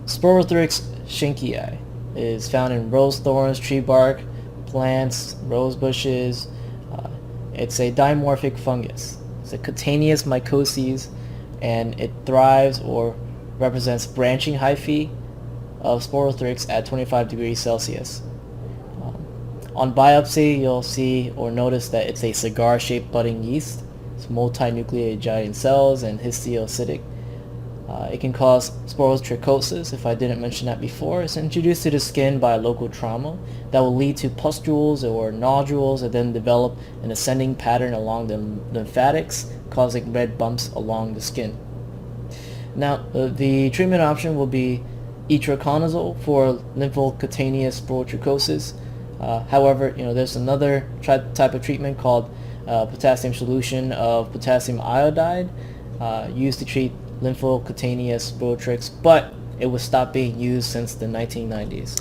Sporothrix Schenckii is found in rose thorns, tree bark, plants, rose bushes. It's a dimorphic fungus. It's a cutaneous mycoses, and it thrives or represents branching hyphae of Sporothrix at 25 degrees Celsius. On biopsy, you'll see or notice that it's a cigar-shaped budding yeast. It's multinucleated giant cells and histiocytic. It can cause sporotrichosis, if I didn't mention that before. It's introduced to the skin by local trauma that will lead to pustules or nodules and then develop an ascending pattern along the lymphatics, causing red bumps along the skin. Now, the treatment option will be itraconazole for lymphocutaneous sporotrichosis. However, there's another type of treatment called potassium solution of potassium iodide used to treat lymphocutaneous Sporothrix, but it was stopped being used since the 1990s.